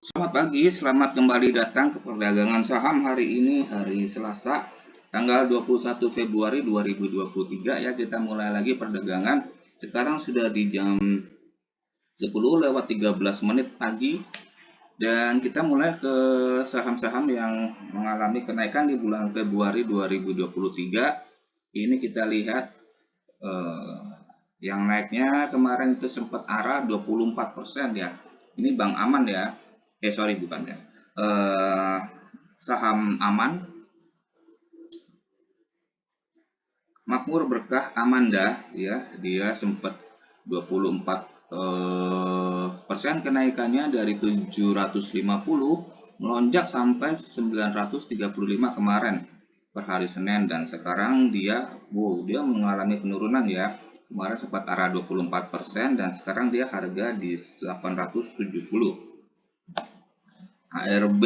Selamat pagi, selamat kembali datang ke perdagangan saham hari ini, hari Selasa, tanggal 21 Februari 2023 ya. Kita mulai lagi perdagangan. Sekarang sudah di jam 10:13 pagi dan kita mulai ke saham-saham yang mengalami kenaikan di bulan Februari 2023. Ini kita lihat yang naiknya kemarin itu sempat arah 24% ya. Ini Bank Aman ya. Sorry bukan ya. Saham Aman, Makmur Berkah Amanda ya, dia sempat 24% kenaikannya dari 750 melonjak sampai 935 kemarin per hari Senin, dan sekarang dia mengalami penurunan ya. Kemarin sempat arah 24% dan sekarang dia harga di 870. ARB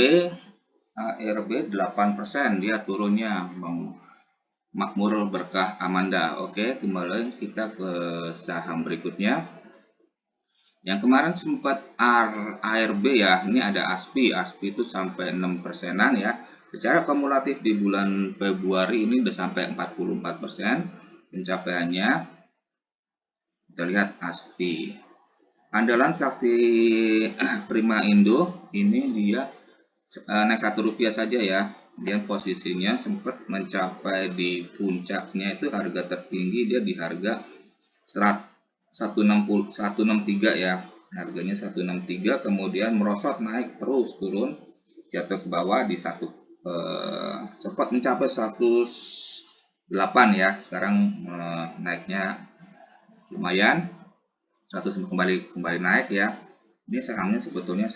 8% dia turunnya, Makmur Berkah Amanda. Oke, kembali kita ke saham berikutnya. Yang kemarin sempat ARB ya, ini ada ASPI itu sampai 6%-an ya. Secara kumulatif di bulan Februari ini udah sampai 44% pencapaiannya. Kita lihat ASPI. Andalan Sakti Prima Indo ini dia naik Rp1 saja ya. Dia posisinya sempat mencapai di puncaknya itu harga tertinggi dia di harga 163 ya. Harganya 163, kemudian merosot naik terus turun, jatuh ke bawah di sempat mencapai 108 ya. Sekarang naiknya lumayan, 100 kembali naik ya. Ini sahamnya sebetulnya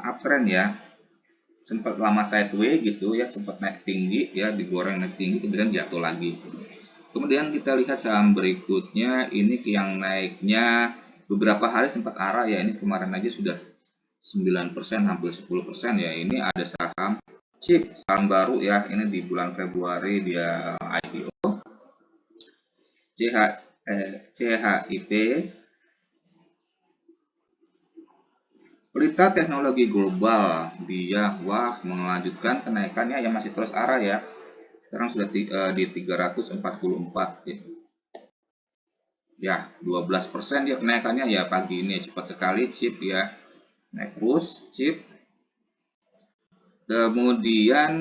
uptrend ya, sempat lama sideways gitu ya, sempat naik tinggi ya, digoreng naik tinggi kemudian jatuh lagi. Kemudian kita lihat saham berikutnya, ini yang naiknya beberapa hari sempat arah ya, ini kemarin aja sudah 9%, hampir 10% ya. Ini ada saham CHIP, saham baru ya, ini di bulan Februari dia IPO. CHIP, berita teknologi global, dia melanjutkan kenaikannya yang masih terus arah ya. Sekarang sudah di 344 ya. 12% dia kenaikannya ya pagi ini, cepat sekali CHIP ya. Naik terus CHIP. Kemudian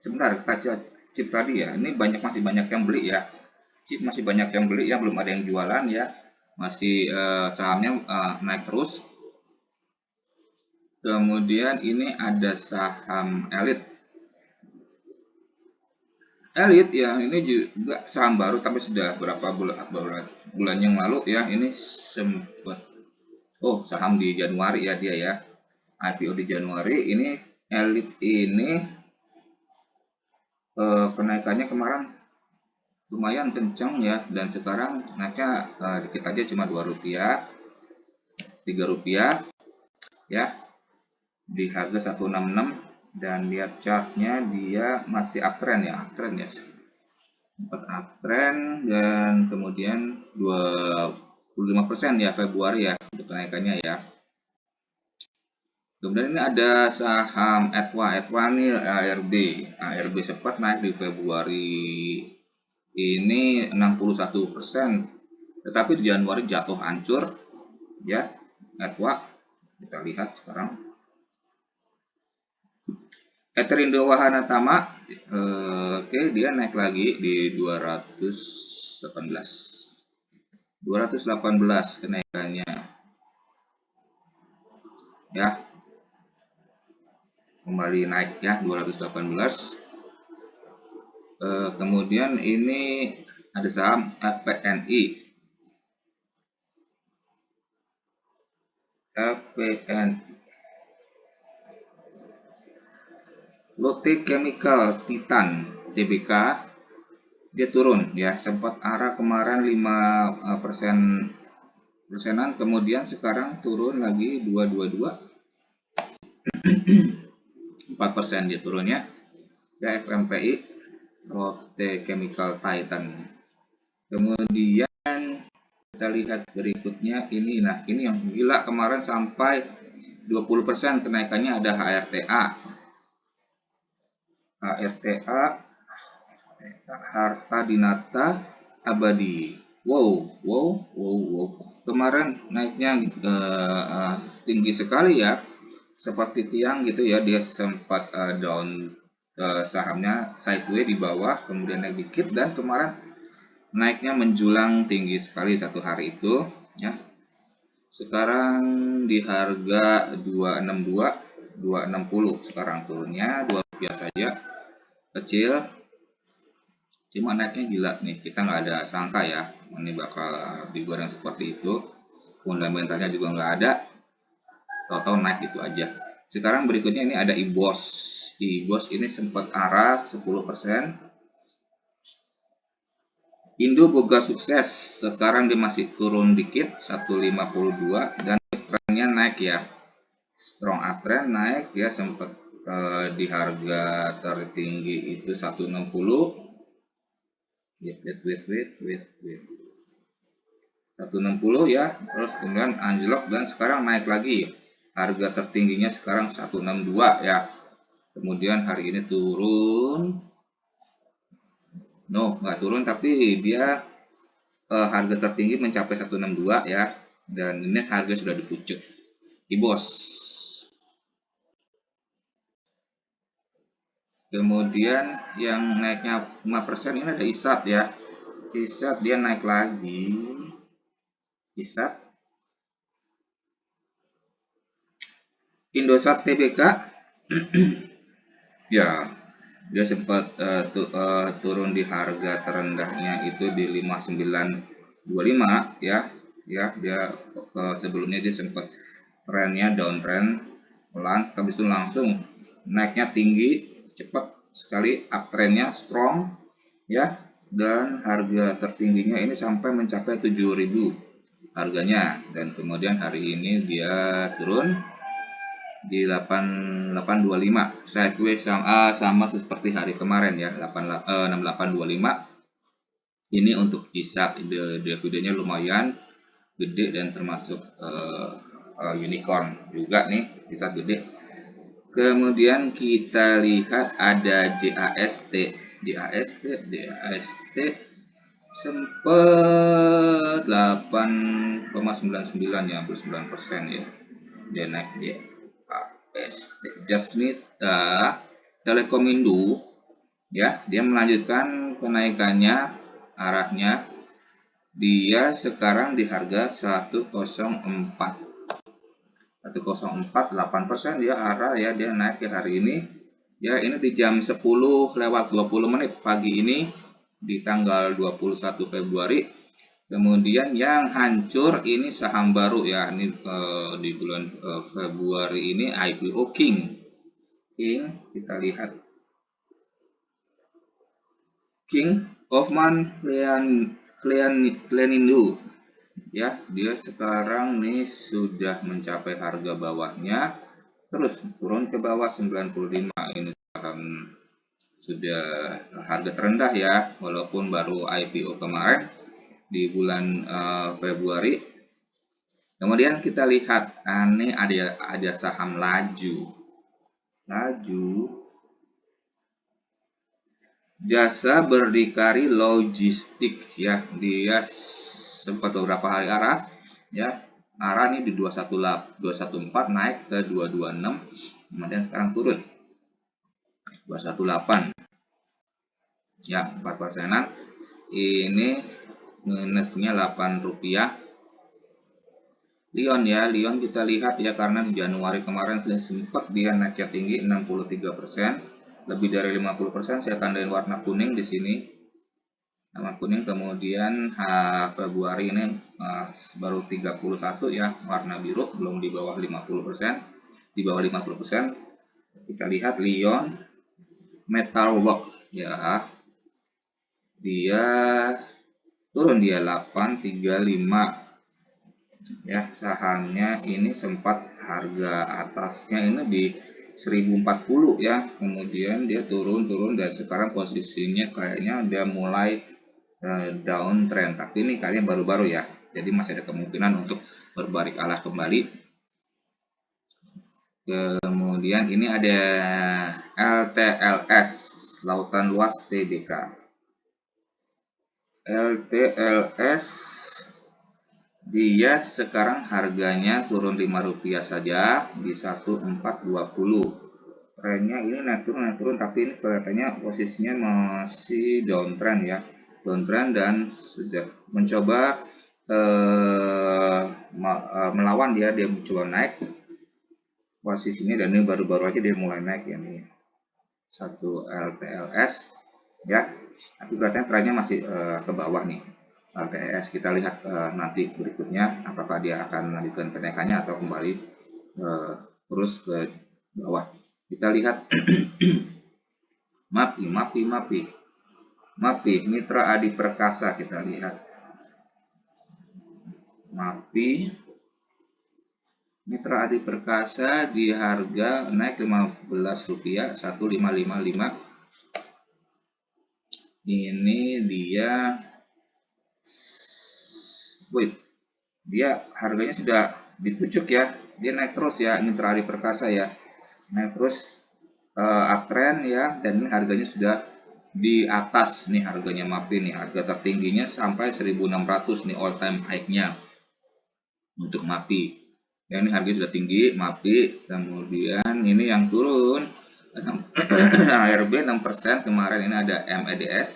sebentar, kita CHIP tadi ya. Ini masih banyak yang beli ya. CHIP masih banyak yang beli ya, belum ada yang jualan ya. Masih sahamnya naik terus. Kemudian ini ada saham Elite ya, ini juga saham baru tapi sudah berapa bulan yang lalu ya. Ini sempat saham di Januari ya dia ya. IPO di Januari. Ini Elite ini kenaikannya kemarin lumayan kencang ya, dan sekarang naiknya dikit aja, cuma Rp2, Rp3 ya, di harga 166. Dan lihat chartnya, dia masih uptrend ya, sempat uptrend, dan kemudian 25% ya Februari ya untuk kenaikannya ya. Kemudian ini ada saham Etwa ini ARB sempat naik di Februari ini 61%, tetapi di Januari jatuh hancur ya. Etwa kita lihat sekarang. Eterindo Wahana Tama, dia naik lagi di 218 kenaikannya ya, kembali naik ya 218. Kemudian ini ada saham FPNI. Lotte Chemical Titan TBK, dia turun ya, sempat arah kemarin 5%-an, kemudian sekarang turun lagi 4% dia turunnya ya. FMPI, Lotte Chemical Titan. Kemudian kita lihat berikutnya ini. Nah, ini yang gila kemarin sampai 20% kenaikannya. Ada HRTA. HRTA, Harta Dinata Abadi. Wow. Kemarin naiknya tinggi sekali ya. Seperti tiang gitu ya, dia sempat down, sahamnya sideways di bawah, kemudian naik dikit, dan kemarin naiknya menjulang tinggi sekali satu hari itu ya. Sekarang di harga 262, 260, sekarang turunnya 2 rupiah saja, kecil, cuma naiknya gila nih. Kita nggak ada sangka ya ini bakal digoreng seperti itu, fundamentalnya juga nggak ada, total naik itu aja. Sekarang berikutnya ini ada IBOS. IBOS ini sempat arah 10%. Indo Boga sukses, sekarang dia masih turun dikit 152, dan trennya naik ya, strong uptrend naik ya, sempat di harga tertinggi itu 160. Wait. 160 ya, terus kemudian anjlok dan sekarang naik lagi. Harga tertingginya sekarang 162 ya. Kemudian hari ini turun. No, nggak turun, tapi dia harga tertinggi mencapai 162 ya. Dan ini harga sudah dipucuk. IBOS. Kemudian yang naiknya 5% ini ada ISAT ya. ISAT dia naik lagi. ISAT. Indosat Tbk. Ya, dia sempat turun di harga terendahnya itu di 5925 ya. Ya, dia sebelumnya dia sempat trennya downtrend pelan, habis itu langsung naiknya tinggi, cepat sekali, uptrendnya strong ya, dan harga tertingginya ini sampai mencapai 7.000 harganya, dan kemudian hari ini dia turun di 6825 sideways, sama seperti hari kemarin ya, 6825. Ini untuk ISAT, dividennya lumayan gede dan termasuk unicorn juga nih, ISAT gede. Kemudian kita lihat ada JAST sempat 8,99 ya, hampir 9% ya, dia naik dia. Jasmita Telekomindo ya, dia melanjutkan kenaikannya, arahnya dia sekarang di harga 104,8%, dia arah ya, dia naik ya hari ini ya. Ini di jam 10:20 pagi ini di tanggal 21 Februari. Kemudian yang hancur ini saham baru ya, ini di bulan Februari ini IPO King. Kita lihat King Hoffman Klenindo ya, dia sekarang nih sudah mencapai harga bawahnya, terus turun ke bawah 95. Ini saham sudah harga terendah ya, walaupun baru IPO kemarin di bulan Februari. Kemudian kita lihat ini ada saham laju Jasa Berdikari Logistik ya, dia sempat beberapa hari arah ya, arah ini di 214 naik ke 226, kemudian sekarang turun 218 ya, 4%. Ini minusnya 8 rupiah. Lion ya, Lion kita lihat ya, karena di Januari kemarin sudah sempat dia naiknya tinggi 63%, lebih dari 50%. Saya tandain warna kuning di sini, warna kuning. Kemudian Februari ini baru 31 ya, warna biru, belum di bawah 50%, di bawah 50%. Kita lihat Lion Metalwork ya, dia turun, dia 835 ya. Sahamnya ini sempat harga atasnya ini di 1040 ya, kemudian dia turun dan sekarang posisinya kayaknya dia mulai downtrend, tapi ini kayaknya baru-baru ya. jadi masih ada kemungkinan untuk berbalik arah kembali. Kemudian ini ada LTLS, Lautan Luas TBK. LTLS dia sekarang harganya turun Rp5 saja di 1420. Trennya ini naik turun, tapi ini kelihatannya posisinya masih downtrend ya, downtrend, dan sejak mencoba melawan dia mencoba naik posisinya, dan ini baru-baru aja dia mulai naik ya, nih satu LTLS ya, tapi kelihatannya trennya masih ke bawah nih LTLS. Kita lihat nanti berikutnya apakah dia akan melanjutkan kenaikannya atau kembali terus ke bawah. Kita lihat MAPI Mitra Adi Perkasa. Kita lihat MAPI Mitra Adi Perkasa di harga naik Rp15, 1555. Ini dia harganya sudah dipucuk ya, dia naik terus ya, Mitra Adi Perkasa ya, naik terus uptrend ya, dan ini harganya sudah di atas nih harganya MAPI nih, harga tertingginya sampai 1600 nih, all time high-nya untuk MAPI ya, ini harga sudah tinggi MAPI. Kemudian ini yang turun ARB 6% kemarin, ini ada MEDS,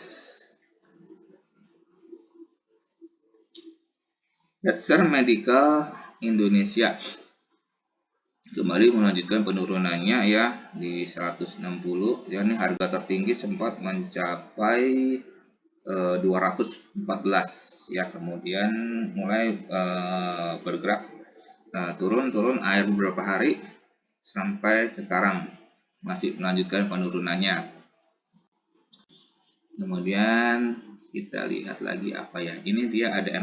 Hetzer Medical Indonesia, kembali melanjutkan penurunannya ya di 160 ya, ini harga tertinggi sempat mencapai 214 ya, kemudian mulai bergerak turun air beberapa hari sampai sekarang masih melanjutkan penurunannya. Kemudian kita lihat lagi apa ya, ini dia ada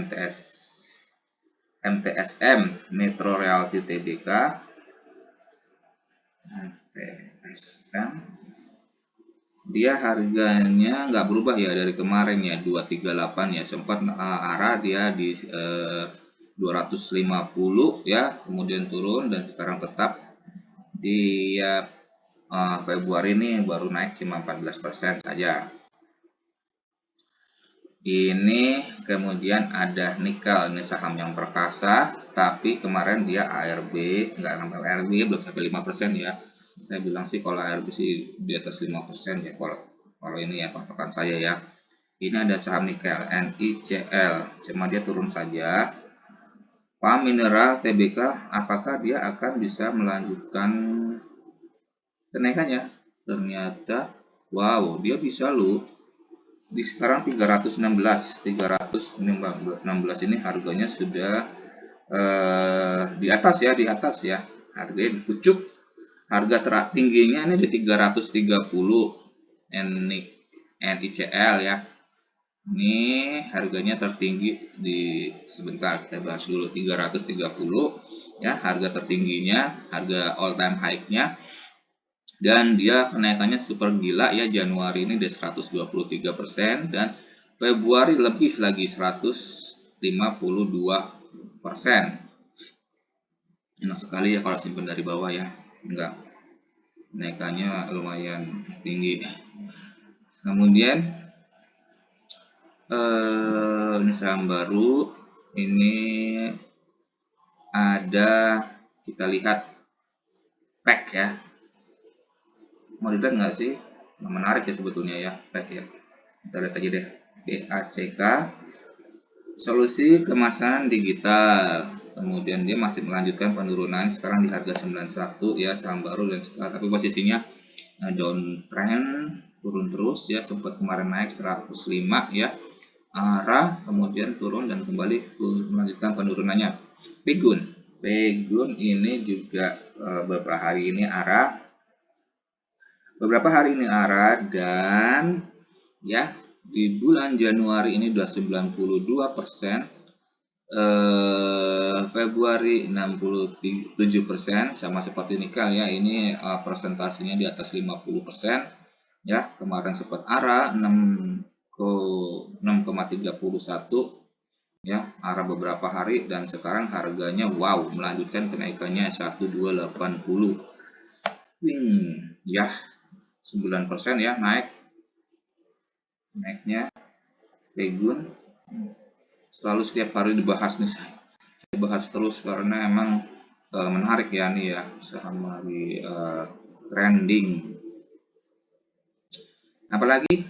MTSM Metro Realty TBK. MTSM dia harganya nggak berubah ya dari kemarin ya, 238 ya, sempat arah dia di 250 ya, kemudian turun dan sekarang tetap di Februari ini baru naik cuma 14% saja. Ini kemudian ada nikel, ini saham yang perkasa, tapi kemarin dia ARB nggak sampai ARB, belum sampai 5% ya. Saya bilang sih kalau ARB sih di atas 5% ya, kalau ini ya patokan saya ya. Ini ada saham nikel NICL, cuma dia turun saja. Pam Mineral TBK, apakah dia akan bisa melanjutkan kenaikannya? Ternyata wow, dia bisa loh. Di sekarang 316 ini harganya sudah di atas ya, harganya dipucuk, harga tertingginya ini di 330 NICL ya, ini harganya tertinggi di, sebentar kita bahas dulu, 330 ya, harga tertingginya, harga all time high-nya, dan dia kenaikannya super gila ya, Januari ini di 123% dan Februari lebih lagi 152%. Enak sekali ya kalau simpan dari bawah ya, enggak, kenaikannya lumayan tinggi. Kemudian ini saham baru, ini ada, kita lihat PEC ya, mau dilihat nggak sih? Menarik ya sebetulnya ya, PEC ya. Kita lihat aja deh, PACK, solusi kemasan digital. Kemudian dia masih melanjutkan penurunan, sekarang di harga 91 ya, saham baru, dan tapi posisinya downtrend, turun terus ya, sempat kemarin naik 105 ya, arah kemudian turun dan kembali melanjutkan penurunannya. Pegun ini juga beberapa hari ini arah, dan ya di bulan Januari ini sudah 92%, Februari 67%, sama seperti nikel ya, ini persentasenya di atas 50% ya, kemarin sempat arah 6,31 ya, arah beberapa hari, dan sekarang harganya wow melanjutkan kenaikannya 1280. Ya 9% ya naiknya Pegun. Selalu setiap hari dibahas nih, saya bahas terus karena emang menarik ya nih ya, saham lagi trending. Apalagi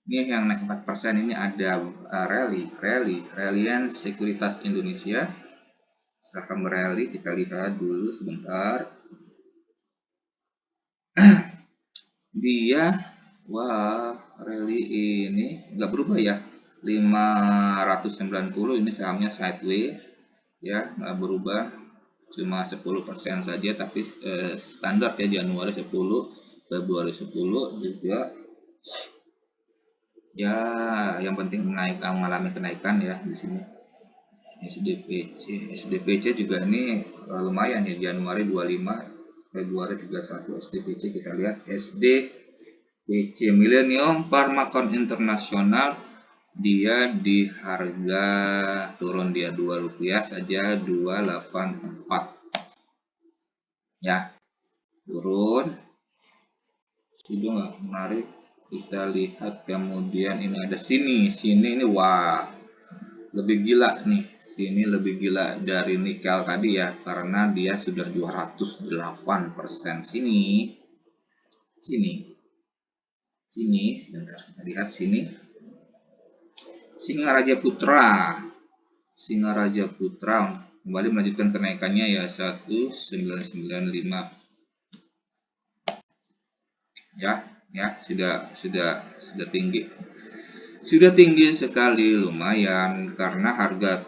ini yang naik 4%, ini ada Reliance Sekuritas Indonesia. Saham Rally kita lihat dulu sebentar. Dia wah, Rally ini nggak berubah ya, 590. Ini sahamnya sideways ya, nggak berubah, cuma 10% saja, tapi standar ya, Januari 10, Februari 10 juga ya, yang penting mengalami kenaikan ya di sini. SDPC juga ini lumayan ya, Januari 25, Februari 31. SDPC kita lihat, SDPC Millennium Pharmacon Internasional, dia di harga turun, dia Rp2 saja, 284 ya, turun. Itu nggak menarik. Kita lihat kemudian ini ada sini ini wah, lebih gila nih, sini lebih gila dari nikel tadi ya, karena dia sudah 208%. Sini sebentar, kita lihat sini, Singaraja Putra kembali melanjutkan kenaikannya ya, 1995 ya, sudah tinggi sekali, lumayan, karena harga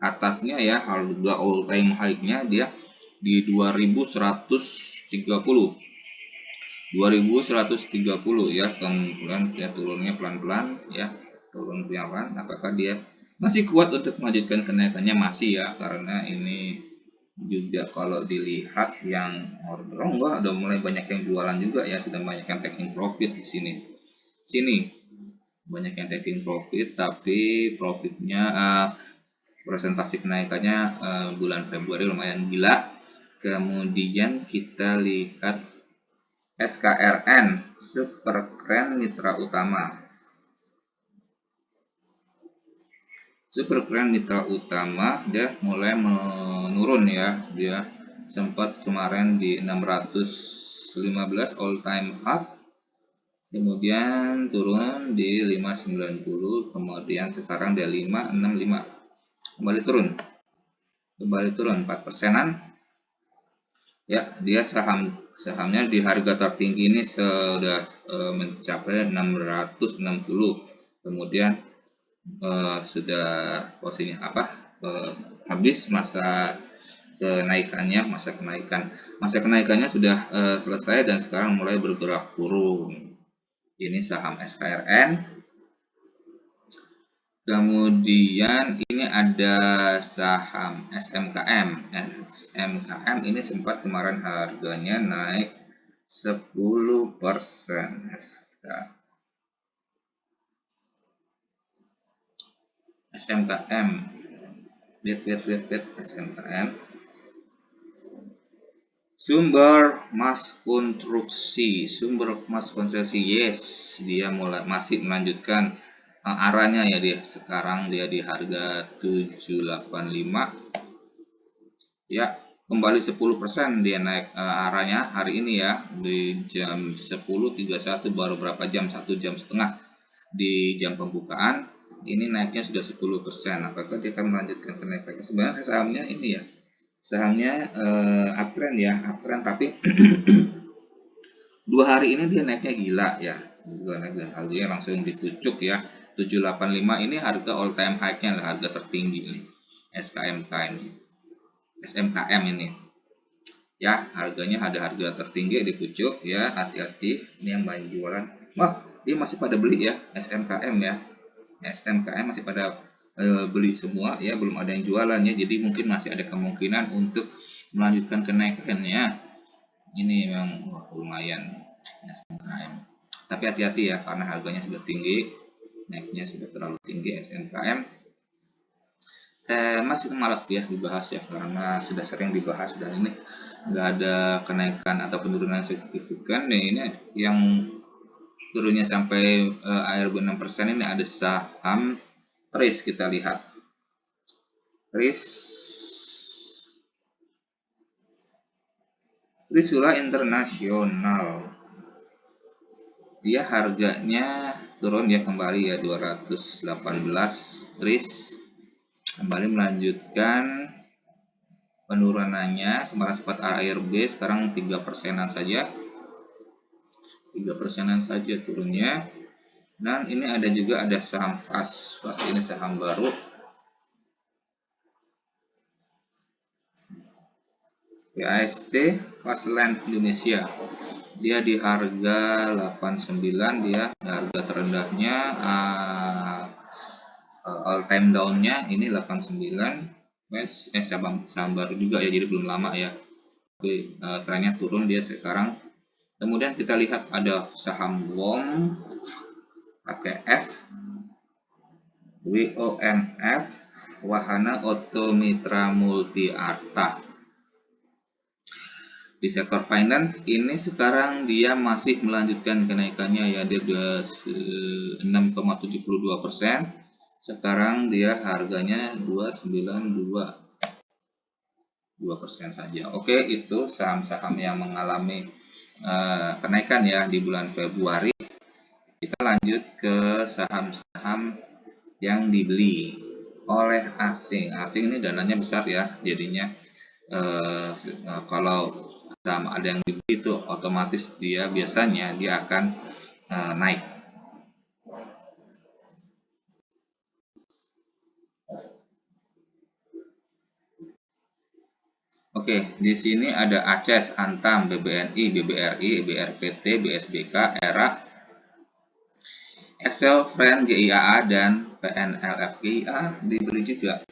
atasnya ya, harga all time high-nya dia di 2130 ya, kemudian ya turunnya pelan-pelan ya, turun pelan-pelan. Apakah dia masih kuat untuk melanjutkan kenaikannya? Masih ya, karena ini juga kalau dilihat yang order enggak, udah mulai banyak yang jualan juga ya, sudah banyak yang taking profit di sini banyak yang taking profit, tapi profitnya presentasi kenaikannya bulan Februari lumayan gila. Kemudian kita lihat SKRN, Superkren Mitra Utama. Dia mulai menurun ya, dia sempat kemarin di 615 all time high, kemudian turun di 590, kemudian sekarang dia 565, kembali turun 4%-an ya. Dia sahamnya di harga tertinggi ini sudah mencapai 660, kemudian sudah posisinya habis masa kenaikannya sudah selesai, dan sekarang mulai bergerak turun. Ini saham SKRN. Kemudian ini ada saham SMKM. SMKM ini sempat kemarin harganya naik 10%. SMKM. SMKM. Sumber Mas Konstruksi, yes, dia masih melanjutkan arahnya ya, sekarang dia di harga 785 ya, kembali 10% dia naik arahnya hari ini ya, di jam 10.31, baru berapa jam, 1 jam setengah di jam pembukaan ini naiknya sudah 10%. Apakah dia akan melanjutkan kenaikannya? Sebenarnya sahamnya ini ya, uptrend tapi 2 hari ini dia naiknya gila ya, harganya langsung dikucuk ya. 785 ini harga all time high-nya, harga tertinggi ini SMKM ini ya, harganya ada harga tertinggi dikucuk ya, hati-hati ini yang banyak jualan. Wah, dia masih pada beli ya, SMKM masih pada beli semua ya, belum ada yang jualan ya, jadi mungkin masih ada kemungkinan untuk melanjutkan kenaikannya. Ini memang lumayan SMKM, tapi hati-hati ya, karena harganya sudah tinggi, naiknya sudah terlalu tinggi SMKM. masih malas dia dibahas ya, karena sudah sering dibahas dan ini nggak ada kenaikan atau penurunan signifikan. Nah, ini yang turunnya sampai ARB 6% ini ada saham RIS. Kita lihat Trisula Internasional, dia harganya turun ya kembali ya 218. RIS kembali melanjutkan penurunannya, kemarin sempat ARB, sekarang 3%-an saja, 3%-an saja turunnya. Dan ini ada juga ada saham FAS ini saham baru, PAST, Fasland Indonesia. Dia di harga 89, dia harga terendahnya all time down-nya ini 89. Saham baru juga ya, jadi belum lama ya. Oke, trennya turun dia sekarang. Kemudian kita lihat ada saham WOM, pakai F, WOMF, Wahana Otomitra Multiarta. Di sektor finance ini sekarang dia masih melanjutkan kenaikannya ya, dia udah 6,72%. Sekarang dia harganya 2,92% saja. Oke, itu saham-saham yang mengalami kenaikan ya di bulan Februari. Kita lanjut ke saham-saham yang dibeli oleh asing. Asing ini dananya besar ya, jadinya kalau saham ada yang dibeli itu otomatis dia biasanya dia akan naik. Oke, di sini ada ACES, Antam, BBNI, BBRI, BRPT, BSBK, ERA, Excel, Friend, GIAA, dan PNLF. GIA dibeli juga,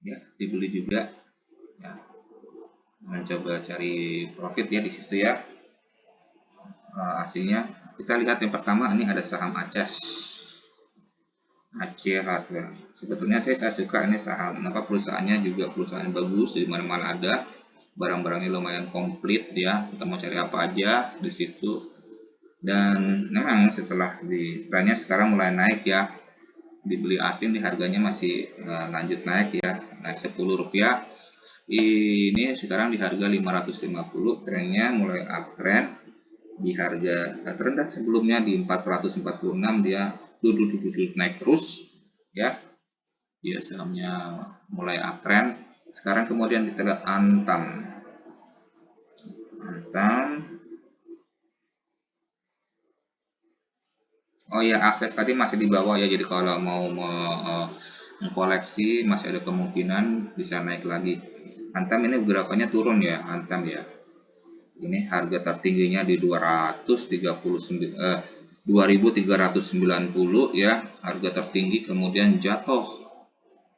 ya, dibeli juga. Ya. Mencoba cari profit ya di situ ya, aslinya. Kita lihat yang pertama, ini ada saham ACES, Aceh Hardware. Sebetulnya saya suka ini saham, perusahaannya juga perusahaan bagus, di mana-mana ada, barang-barangnya lumayan komplit ya, kita mau cari apa aja di situ. Dan memang setelah di trennya sekarang mulai naik ya, dibeli asing di harganya masih lanjut naik ya, naik Rp10. Ini sekarang di harga 550, trennya mulai uptrend. Di harga terendah sebelumnya di 446 dia duduk naik terus ya, dia sahamnya mulai uptrend. Sekarang kemudian kita lihat Antam. Oh ya, akses tadi masih di bawah ya, jadi kalau mau mengkoleksi masih ada kemungkinan bisa naik lagi. Antam ini gerakannya turun ya, Antam ya. Ini harga tertingginya di 2.390 ya, harga tertinggi, kemudian jatuh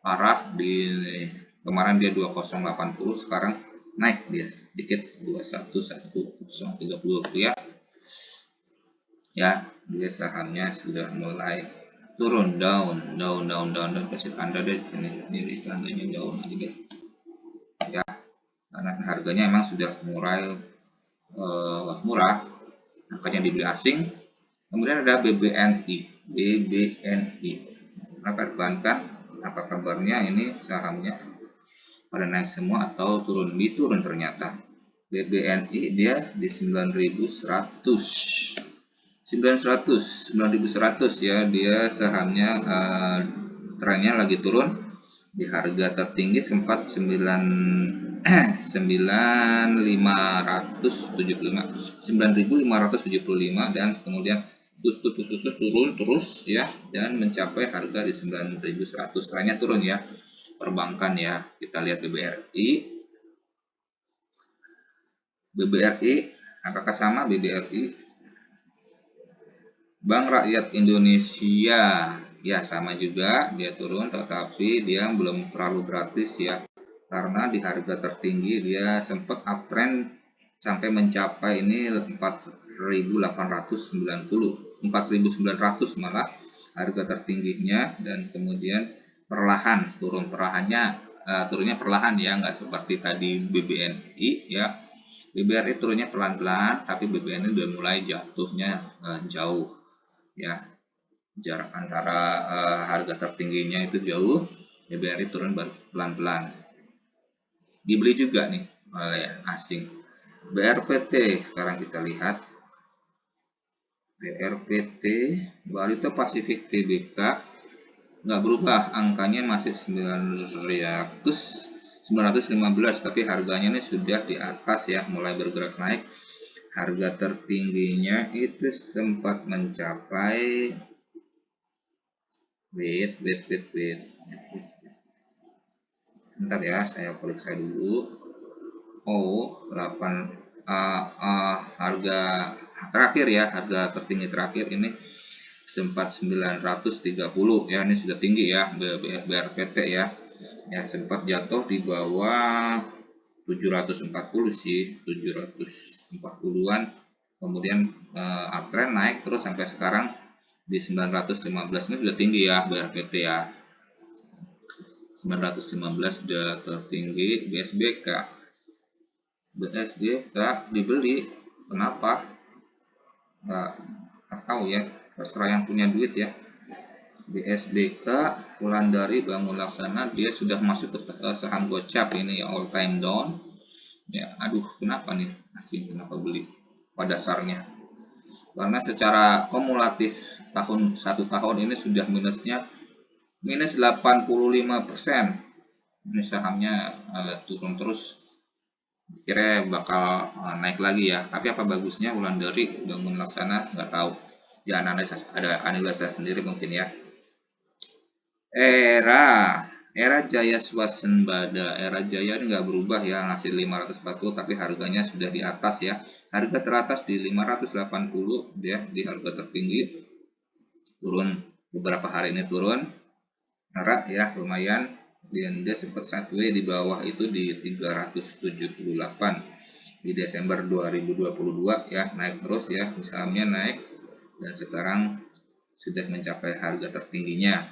parah di kemarin dia 2.080, sekarang naik dia sedikit 2.11030 rupiah ya. Dia sahamnya sudah mulai turun, down dan kasih tanda deh ini tandanya down aja deh ya, karena harganya memang sudah mulai murah, makanya dibeli asing. Kemudian ada BBNI. Perbankan, apa kabarnya ini sahamnya pada naik semua atau turun? Turun ternyata. BBNI dia di 9.100 ya, dia sahamnya trennya lagi turun. Di harga tertinggi sempat 9.575 dan kemudian turun terus ya, dan mencapai harga di 9.100. Trennya turun ya, perbankan ya. Kita lihat BBRI apakah sama? BBRI Bank Rakyat Indonesia ya, sama juga, dia turun, tetapi dia belum terlalu gratis ya, karena di harga tertinggi dia sempat uptrend sampai mencapai ini 4.890, 4.900 malah harga tertingginya, dan kemudian perlahan, turunnya perlahan ya, nggak seperti tadi BBNI ya. BBRI turunnya pelan-pelan, tapi BBNI udah mulai jatuhnya jauh ya. Jarak antara harga tertingginya itu jauh, BBRI turun pelan-pelan. Dibeli juga nih oleh asing. BRPT sekarang kita lihat. BRPT Barito Pacific Tbk nggak berubah, angkanya masih 915, tapi harganya ini sudah di atas ya, mulai bergerak naik. Harga tertingginya itu sempat mencapai wait. Bentar ya, saya periksa dulu. 8 harga terakhir ya, harga tertinggi terakhir ini sempat 930 ya, ini sudah tinggi ya BRPT ya. Ya sempat jatuh di bawah 740 sih, 740-an. Kemudian uptrend naik terus sampai sekarang di 915, ini sudah tinggi ya BRPT ya. 915 sudah tertinggi. BSBK dibeli, kenapa? Nggak tahu ya, terserah yang punya duit ya. BSBK Wulandari Bangun Laksana, dia sudah masuk ke saham gocap ini ya, all time down ya. Aduh, kenapa nih asing, kenapa beli pada dasarnya? Karena secara kumulatif satu tahun ini sudah minusnya minus 85%. Ini sahamnya turun terus, kira bakal naik lagi ya. Tapi apa bagusnya Wulandari Bangun Laksana, nggak tahu ya, ada analisa sendiri mungkin ya. Era Jaya Swasembada, Era Jaya ini nggak berubah ya, masih 540, tapi harganya sudah di atas ya. Harga teratas di 580 ya, di harga tertinggi. Turun beberapa hari ini, turun merah ya, lumayan. Dan dia sempat sideways di bawah itu di 378 di Desember 2022 ya, naik terus ya, sahamnya naik dan sekarang sudah mencapai harga tertingginya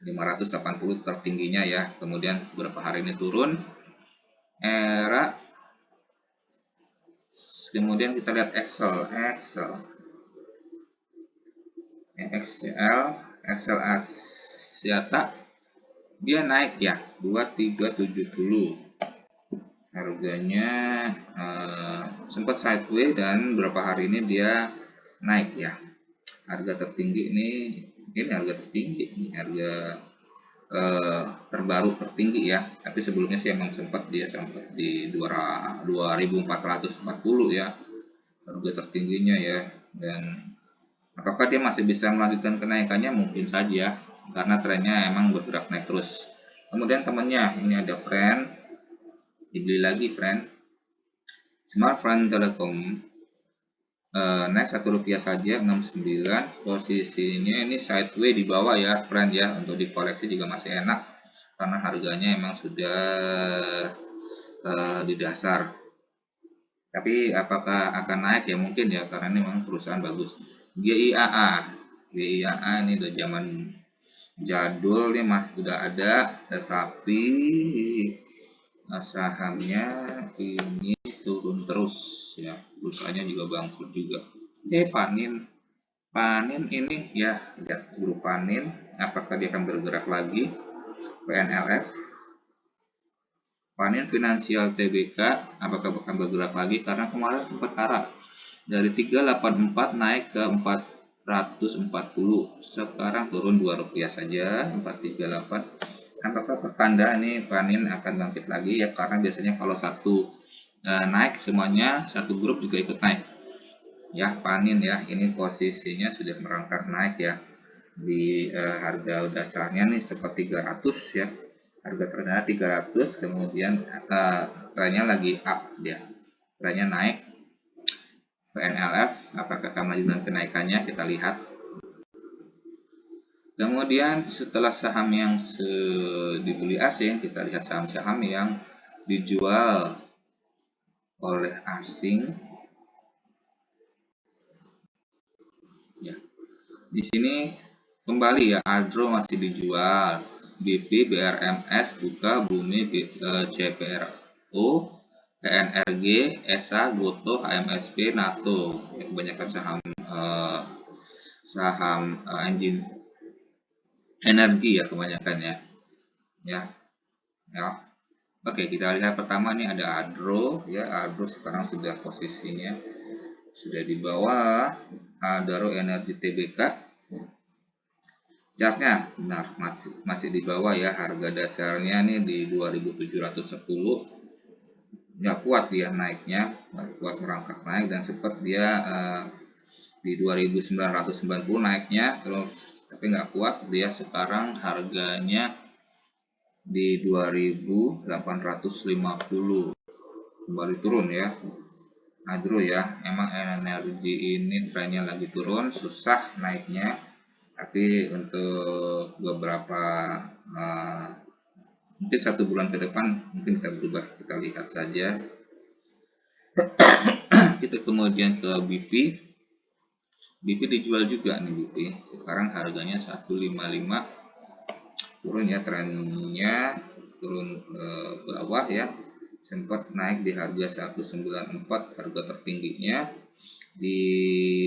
580 tertingginya ya. Kemudian beberapa hari ini turun. Era, kemudian kita lihat Excel Axiata, dia naik ya 2370. Harganya sempat sideways dan beberapa hari ini dia naik ya. Harga tertinggi ini harga tertinggi, ini harga terbaru tertinggi ya. Tapi sebelumnya sih emang sempat di 2440 ya, harga tertingginya ya. Dan apakah dia masih bisa melanjutkan kenaikannya? Mungkin saja, karena trennya emang bergerak naik terus. Kemudian temannya ini ada Friend, dibeli lagi Friend, Smartfren Telekom, naik Rp1 saja 69. Posisinya ini sideways di bawah ya Friend ya, untuk dikoleksi juga masih enak karena harganya emang sudah di dasar. Tapi apakah akan naik ya? Mungkin ya, karena ini memang perusahaan bagus. GIAA ini udah zaman jadul nih, mah udah ada, tetapi sahamnya ini turun terus ya, perusahaannya juga bangkrut juga. Panin ini ya, lihat grup Panin, apakah dia akan bergerak lagi? PNLF, Panin Finansial Tbk, apakah akan bergerak lagi? Karena kemarin sempat arah dari 384 naik ke 440, sekarang turun Rp2 saja, 438. Apakah pertanda ini Panin akan bangkit lagi ya? Karena biasanya kalau satu naik, semuanya satu grup juga ikut naik ya. Panin ya, ini posisinya sudah merangkak naik ya, di harga dasarnya nih seperti 300 ya, harga terendah 300. Kemudian trennya lagi up ya, trennya naik. PNLF apakah akan melanjutkan kenaikannya, kita lihat. Kemudian setelah saham yang dibeli asing, kita lihat saham-saham yang dijual oleh asing ya. Di sini kembali ya, Adro masih dijual, BP, BRMS, Buka, Bumi, CPRO, ENRG, ESA, GOTO, HMSP, NATO. Ya, kebanyakan saham engine energi ya kebanyakan ya. Ya. Oke, kita lihat pertama nih ada Adro ya. Adro sekarang sudah posisinya sudah di bawah. Adro Energi Tbk. Chartnya benar masih di bawah ya, harga dasarnya nih di 2710. Nggak kuat dia naiknya, nggak kuat merangkak naik, dan sempat dia di 2990 naiknya terus, tapi nggak kuat. Dia sekarang harganya di 2850, kembali turun ya. Adro ya, emang energi ini trennya lagi turun, susah naiknya, tapi untuk beberapa mungkin 1 bulan ke depan mungkin bisa berubah, kita lihat saja. Kita kemudian ke BP. BP dijual juga nih, BP sekarang harganya 155, turun ya, trennya turun ke bawah ya. Sempat naik di harga 194, harga tertingginya di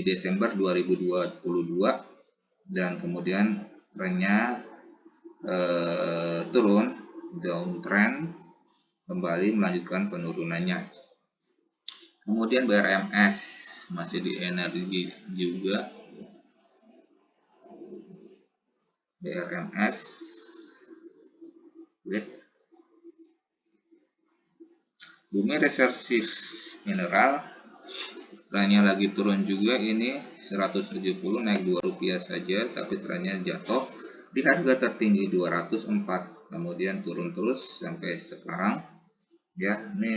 Desember 2022, dan kemudian trennya turun, downtrend, kembali melanjutkan penurunannya. Kemudian BRMS masih di energi juga. BRMS Bumi Resources Mineral, trennya lagi turun juga, ini 170 naik Rp2 saja, tapi trennya jatuh di harga tertinggi 204, kemudian turun terus sampai sekarang ya. Ini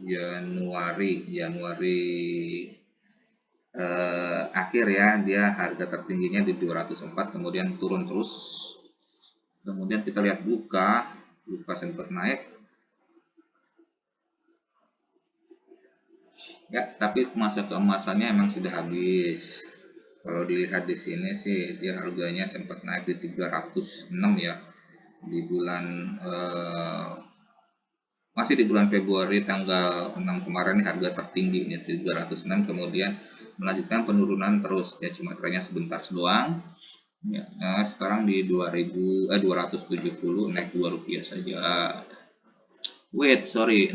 Januari akhir ya, dia harga tertingginya di 204, kemudian turun terus. Kemudian kita lihat Buka sempat naik ya, tapi masa keemasannya emang sudah habis. Kalau dilihat di sini sih dia harganya sempat naik di 306 ya, di bulan masih di bulan Februari tanggal 6 kemarin, harga tertinggi ini 306, kemudian melanjutkan penurunan terus ya, cuma trennya sebentar doang ya. Nah, sekarang di 270 naik Rp2 saja. Rp6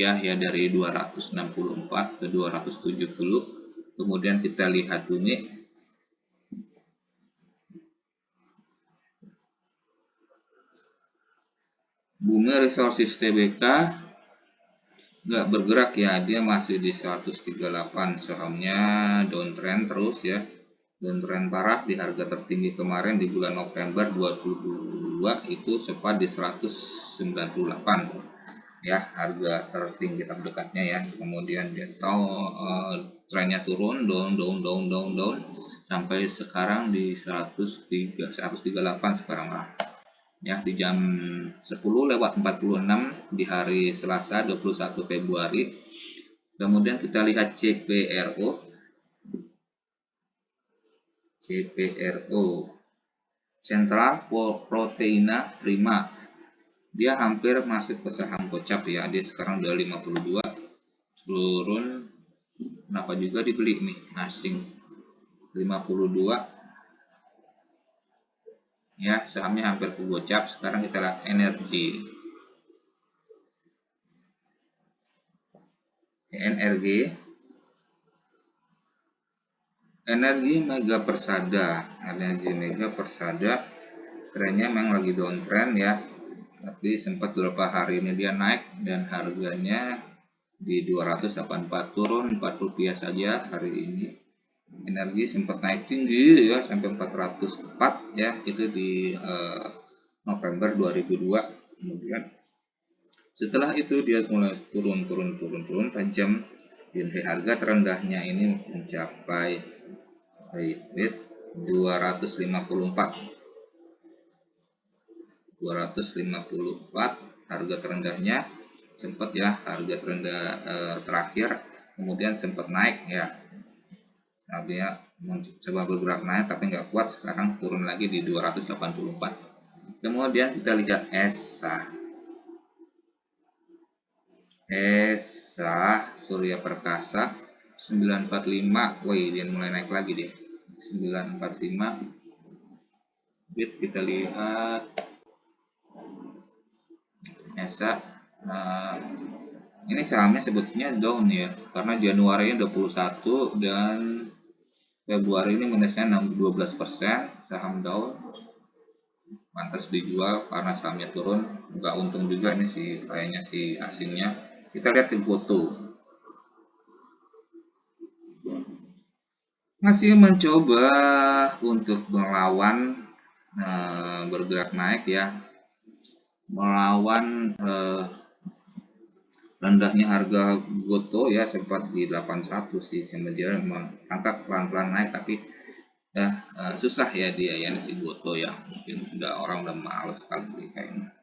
ya, dari 264 ke 270. Kemudian kita lihat Bumi. Bumi Resources Tbk nggak bergerak ya, dia masih di 138, sahamnya downtrend terus ya, downtrend parah. Di harga tertinggi kemarin di bulan November 2022 itu sempat di 198 ya, harga tertinggi terdekatnya ya. Kemudian dia tahu trennya turun, down sampai sekarang di 138 sekarang lah ya, di jam 10:46 di hari Selasa 21 Februari. Kemudian kita lihat CPRO Central Proteina Prima, dia hampir masuk ke saham gocap ya, dia sekarang udah 52, turun. Kenapa juga dibeli nih asing 52 ya, sahamnya hampir ke gocap. Sekarang kita lihat energi Mega Persada, trennya memang lagi downtrend ya, tapi sempat beberapa hari ini dia naik dan harganya di 284, turun Rp4 saja hari ini. Energi sempat naik tinggi ya sampai 404 ya, itu di November 2002. Kemudian setelah itu dia mulai turun tajam, dan harga terendahnya ini mencapai 254 harga terendahnya, sempat ya, harga terendah terakhir. Kemudian sempat naik ya, dia coba bergerak naik tapi nggak kuat, sekarang turun lagi di 284. Kemudian kita lihat ESA Surya Perkasa 945. Woi, dia mulai naik lagi deh. 945. Kita lihat ESA. Ini sahamnya sebetulnya down ya, karena Januari 21 dan Februari ini minusnya 12%, saham down. Pantas dijual karena sahamnya turun, nggak untung juga ini sih kayaknya si asingnya. Kita lihat ke GoTo, masih mencoba untuk melawan bergerak naik ya, melawan rendahnya harga GoTo ya, sempat di 81 sih, kemudian angkat pelan-pelan naik, tapi susah ya dia ya si GoTo ya, mungkin orang udah males kali kayaknya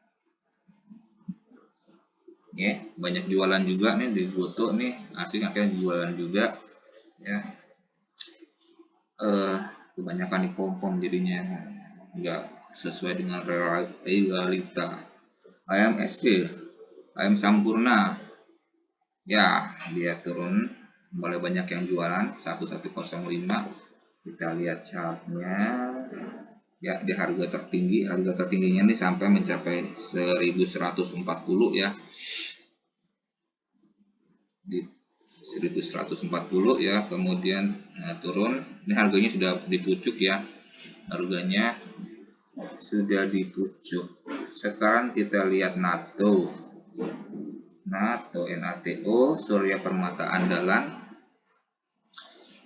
ya. Banyak jualan juga nih di GoTo nih, asing akhirnya jualan juga ya. Kebanyakan dipom-pom jadinya nggak sesuai dengan realita. AMSP, AM Sampurna ya, dia turun, mulai banyak yang jualan 1105. Kita lihat chartnya ya, di harga tertingginya ini sampai mencapai 1140 ya, di 1140 ya, kemudian turun. Ini harganya sudah dipucuk ya, harganya sudah dipucuk. Sekarang kita lihat NATO Surya Permata Andalan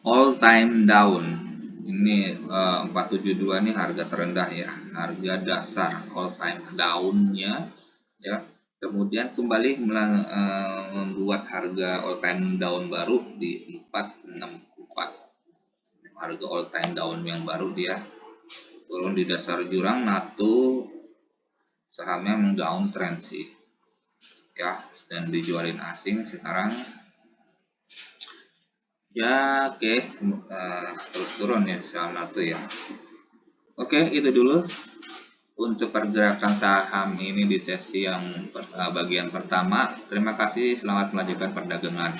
all time down. Ini 472 ini harga terendah ya, harga dasar all time downnya ya. Kemudian kembali membuat harga all time down baru di 464. Harga all time down yang baru dia turun di dasar jurang. NATO sahamnya down trend sih ya, dan dijualin asing sekarang ya. Oke. Terus turun ya saham NATO ya. Oke, itu dulu untuk pergerakan saham ini di sesi yang bagian pertama. Terima kasih, selamat melanjutkan perdagangan.